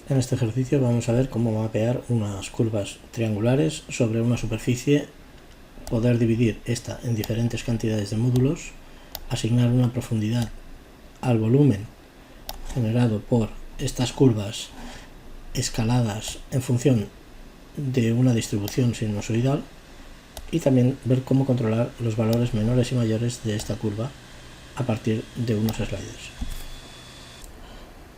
En este ejercicio vamos a ver cómo mapear unas curvas triangulares sobre una superficie, poder dividir esta en diferentes cantidades de módulos, asignar una profundidad al volumen generado por estas curvas escaladas en función de una distribución sinusoidal y también ver cómo controlar los valores menores y mayores de esta curva a partir de unos sliders.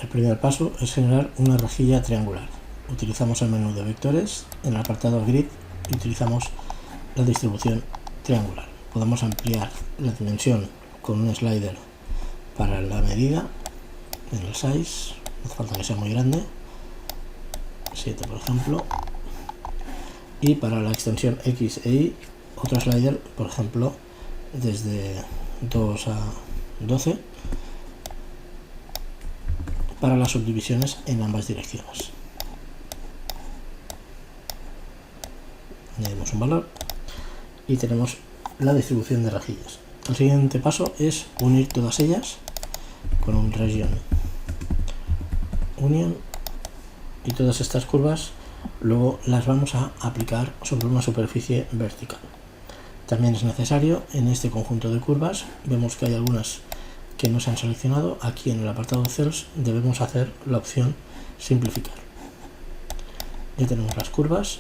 El primer paso es generar una rejilla triangular. Utilizamos el menú de vectores, en el apartado grid y utilizamos la distribución triangular. Podemos ampliar la dimensión con un slider para la medida, en el size, no hace falta que sea muy grande, 7 por ejemplo, y para la extensión X e Y, otro slider, por ejemplo, desde 2 a 12, para las subdivisiones en ambas direcciones. Añadimos un valor y tenemos la distribución de rejillas. El siguiente paso es unir todas ellas con un region union, y todas estas curvas luego las vamos a aplicar sobre una superficie vertical. También es necesario, en este conjunto de curvas, vemos que hay algunas que no se han seleccionado. Aquí en el apartado Cells debemos hacer la opción simplificar. Ya tenemos las curvas.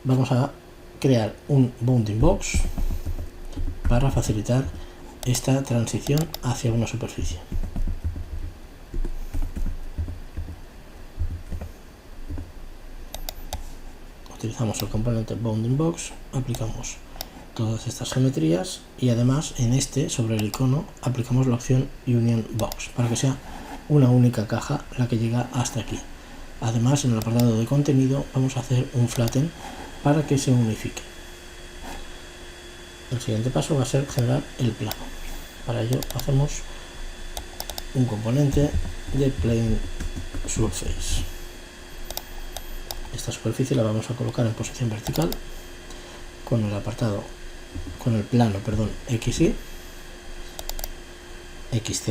Vamos a crear un bounding box para facilitar esta transición hacia una superficie. Utilizamos el componente bounding box, aplicamos todas estas geometrías y además en este, sobre el icono, aplicamos la opción union box para que sea una única caja la que llega hasta aquí. Además, en el apartado de contenido vamos a hacer un flatten para que se unifique. El siguiente paso va a ser generar el plano. Para ello hacemos un componente de plane surface. Esta superficie la vamos a colocar en posición vertical con el apartado, con el plano, XY, XZ,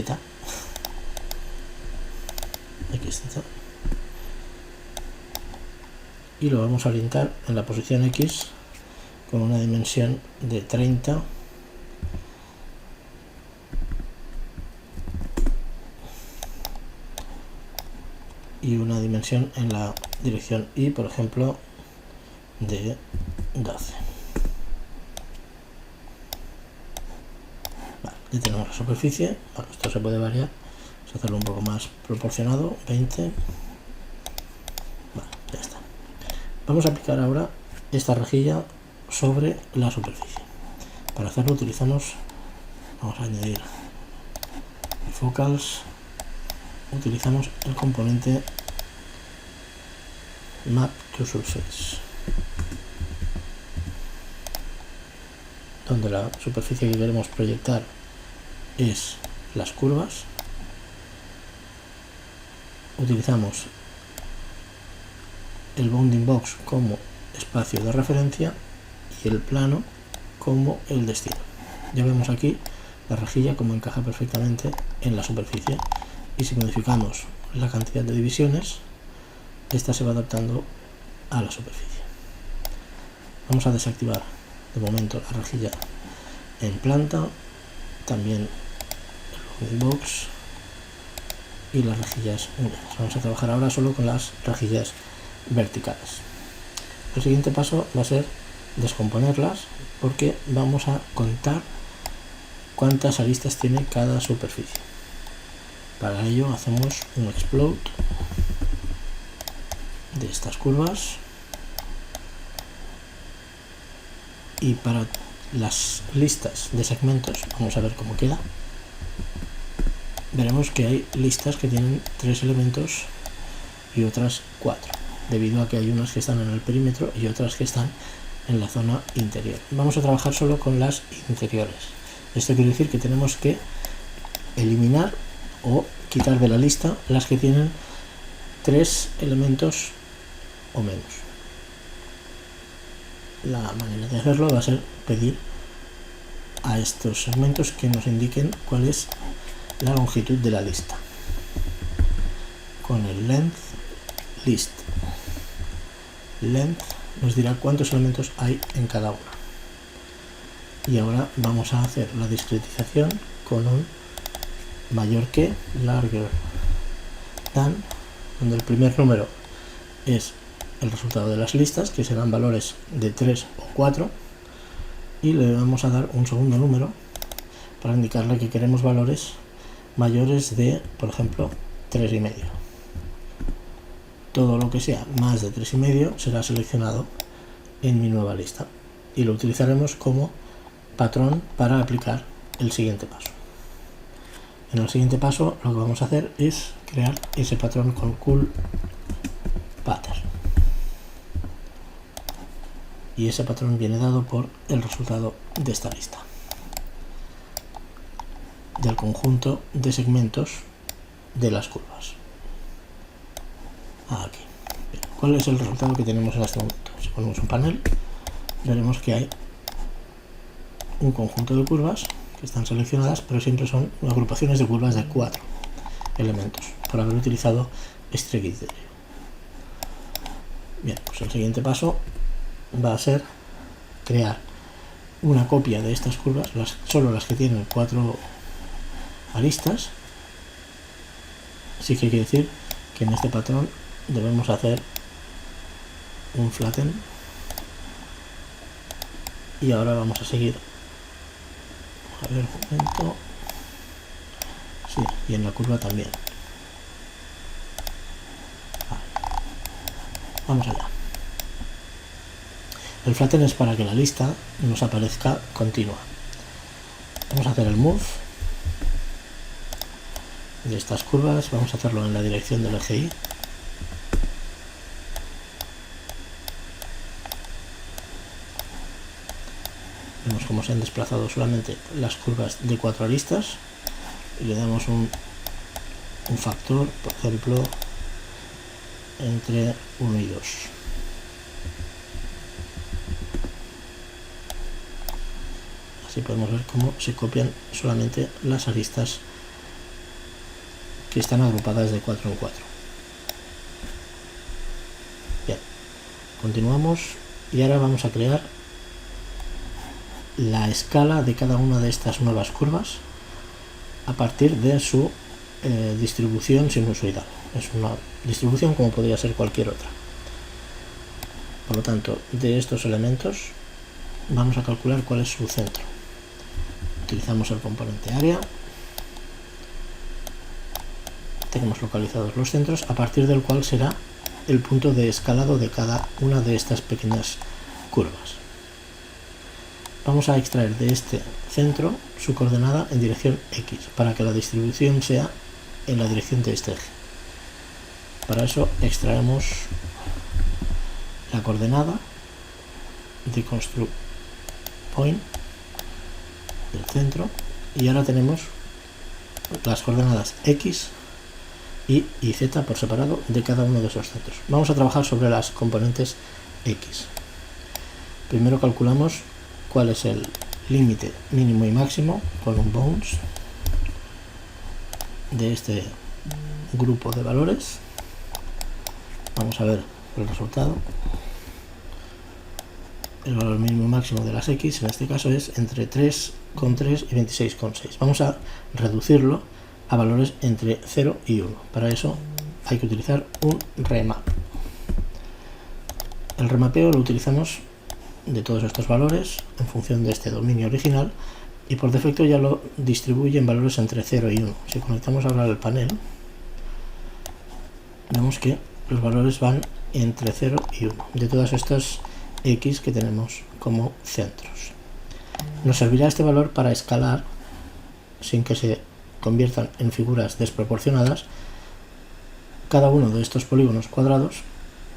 y lo vamos a orientar en la posición X con una dimensión de 30 y una dimensión en la dirección Y, por ejemplo, de 12. Vale, ya tenemos la superficie. Bueno, esto se puede variar, vamos a hacerlo un poco más proporcionado, 20. Vale, ya está. Vamos a aplicar ahora esta rejilla sobre la superficie. Para hacerlo vamos a añadir focals, utilizamos el componente map to surface, donde la superficie que queremos proyectar es las curvas. Utilizamos el bounding box como espacio de referencia y el plano como el destino. Ya vemos aquí la rejilla como encaja perfectamente en la superficie, y si modificamos la cantidad de divisiones, esta se va adaptando a la superficie. Vamos a desactivar de momento la rejilla en planta, también el bounding box y las rejillas unidas. Vamos a trabajar ahora solo con las rejillas verticales. El siguiente paso va a ser descomponerlas, porque vamos a contar cuántas aristas tiene cada superficie. Para ello hacemos un explode de estas curvas, y para las listas de segmentos vamos a ver cómo queda. Veremos que hay listas que tienen 3 elementos y otras 4, debido a que hay unas que están en el perímetro y otras que están en la zona interior. Vamos a trabajar solo con las interiores. Esto quiere decir que tenemos que eliminar o quitar de la lista las que tienen 3 elementos o menos. La manera de hacerlo va a ser pedir a estos segmentos que nos indiquen cuál es la longitud de la lista. con el length list. Length nos dirá cuántos elementos hay en cada una. Y ahora vamos a hacer la discretización con un mayor que, larger than, donde el primer número es el resultado de las listas, que serán valores de 3 o 4, y le vamos a dar un segundo número para indicarle que queremos valores mayores de, por ejemplo, 3,5. Todo lo que sea más de 3,5 será seleccionado en mi nueva lista y lo utilizaremos como patrón para aplicar el siguiente paso. En el siguiente paso lo que vamos a hacer es crear ese patrón con call pattern, y ese patrón viene dado por el resultado de esta lista, del conjunto de segmentos de las curvas. Aquí. Bien. ¿Cuál es el resultado que tenemos en este momento? Si ponemos un panel, veremos que hay un conjunto de curvas que están seleccionadas, pero siempre son agrupaciones de curvas de 4 elementos, por haber utilizado este criterio. Bien, pues el siguiente paso va a ser crear una copia de estas curvas, solo las que tienen 4 aristas. Así que quiere decir que en este patrón debemos hacer un flatten, y ahora vamos a seguir. A ver, un momento. Sí, y en la curva también. Vale. Vamos allá. El flatten es para que la lista nos aparezca continua. Vamos a hacer el move de estas curvas. Vamos a hacerlo en la dirección del eje Y. Vemos cómo se han desplazado solamente las curvas de 4 aristas, y le damos un factor, por ejemplo, entre 1 y 2. Así podemos ver cómo se copian solamente las aristas que están agrupadas de 4 en 4. Bien, continuamos y ahora vamos a crear la escala de cada una de estas nuevas curvas a partir de su distribución sinusoidal. Es una distribución como podría ser cualquier otra. Por lo tanto, de estos elementos vamos a calcular cuál es su centro. Utilizamos el componente área. Tenemos localizados los centros, a partir del cual será el punto de escalado de cada una de estas pequeñas curvas. Vamos a extraer de este centro su coordenada en dirección X, para que la distribución sea en la dirección de este eje. Para eso extraemos la coordenada de construct point del centro, y ahora tenemos las coordenadas X y Z por separado de cada uno de esos centros. Vamos a trabajar sobre las componentes X. Primero calculamos cuál es el límite mínimo y máximo con un bounds de este grupo de valores. Vamos a ver el resultado. El valor mínimo y máximo de las X en este caso es entre 3,3 y 26,6. Vamos a reducirlo a valores entre 0 y 1. Para eso hay que utilizar un remap. El remapeo lo utilizamos de todos estos valores en función de este dominio original, y por defecto ya lo distribuye en valores entre 0 y 1. Si conectamos ahora el panel, vemos que los valores van entre 0 y 1 de todas estas X que tenemos como centros. Nos servirá este valor para escalar sin que se conviertan en figuras desproporcionadas cada uno de estos polígonos cuadrados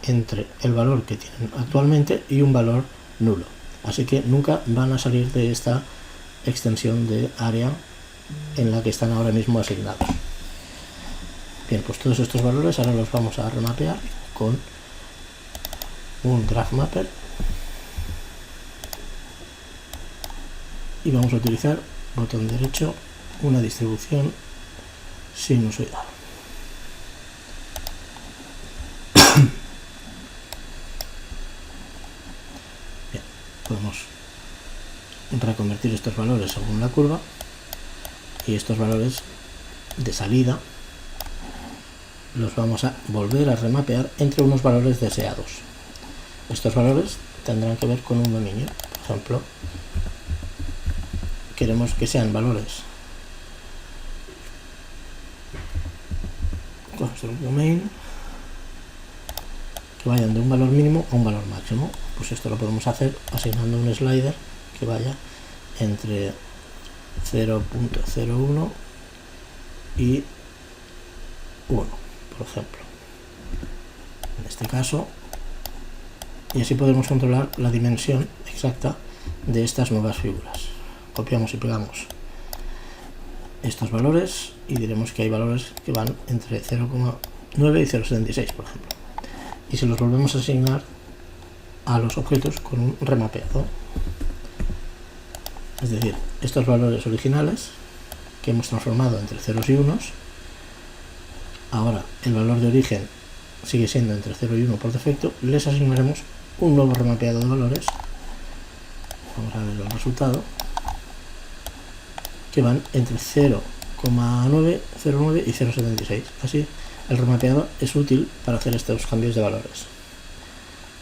entre el valor que tienen actualmente y un valor nulo. Así que nunca van a salir de esta extensión de área en la que están ahora mismo asignados. Bien, pues todos estos valores ahora los vamos a remapear con un graph mapper, y vamos a utilizar botón derecho, una distribución sinusoidal. podemos reconvertir estos valores según la curva, y estos valores de salida los vamos a volver a remapear entre unos valores deseados. Estos valores tendrán que ver con un dominio. Por ejemplo, queremos que sean valores construct domain que vayan de un valor mínimo a un valor máximo. Pues esto lo podemos hacer asignando un slider que vaya entre 0.01 y 1, por ejemplo, en este caso, y así podemos controlar la dimensión exacta de estas nuevas figuras. Copiamos y pegamos estos valores y diremos que hay valores que van entre 0,9 y 0,76, por ejemplo, y se los volvemos a asignar a los objetos con un remapeado. Es decir, estos valores originales que hemos transformado entre ceros y unos, ahora el valor de origen sigue siendo entre 0 y 1 por defecto, les asignaremos un nuevo remapeado de valores, vamos a ver el resultado, que van entre 0,9, 0,9 y 0,76. Así, el remapeado es útil para hacer estos cambios de valores.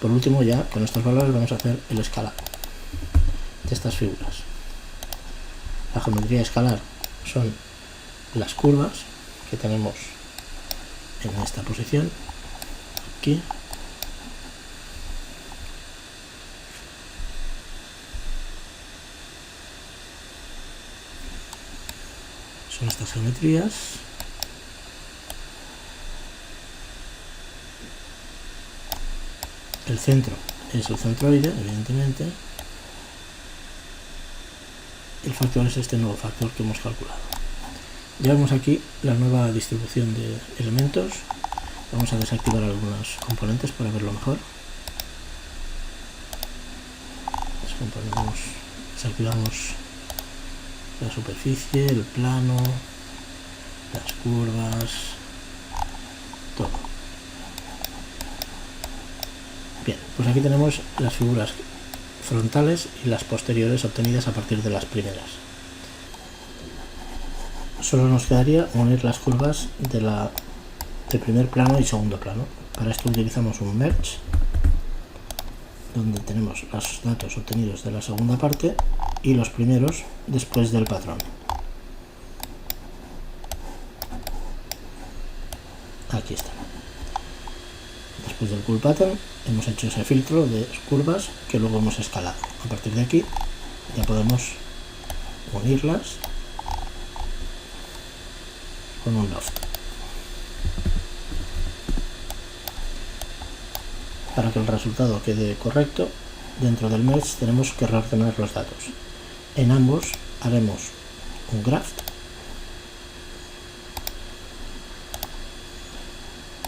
Por último, ya con estos valores vamos a hacer el escalado de estas figuras. La geometría escalar son las curvas que tenemos en esta posición, aquí, son estas geometrías. El centro es el centroide, evidentemente. El factor es este nuevo factor que hemos calculado. Ya vemos aquí la nueva distribución de elementos. Vamos a desactivar algunos componentes para verlo mejor. Desactivamos la superficie, el plano, las curvas, todo. Bien, pues aquí tenemos las figuras frontales y las posteriores obtenidas a partir de las primeras. Solo nos quedaría unir las curvas de primer plano y segundo plano. Para esto utilizamos un merge, donde tenemos los datos obtenidos de la segunda parte y los primeros después del patrón. Aquí está. Después del cool pattern hemos hecho ese filtro de curvas que luego hemos escalado. A partir de aquí ya podemos unirlas con un loft. Para que el resultado quede correcto, dentro del merge tenemos que reordenar los datos. En ambos haremos un graft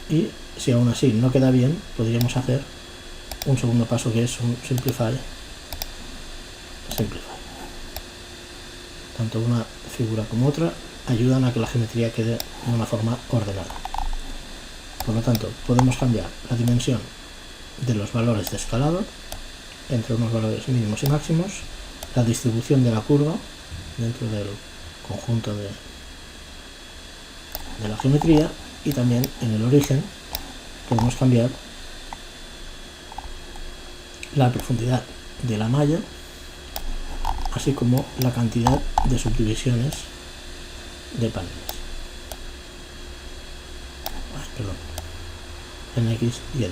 y si aún así no queda bien, podríamos hacer un segundo paso que es un simplify. Tanto una figura como otra ayudan a que la geometría quede de una forma ordenada. Por lo tanto, podemos cambiar la dimensión de los valores de escalado entre unos valores mínimos y máximos, la distribución de la curva dentro del conjunto de la geometría, y también en el origen podemos cambiar la profundidad de la malla, así como la cantidad de subdivisiones de paneles. En X y Y.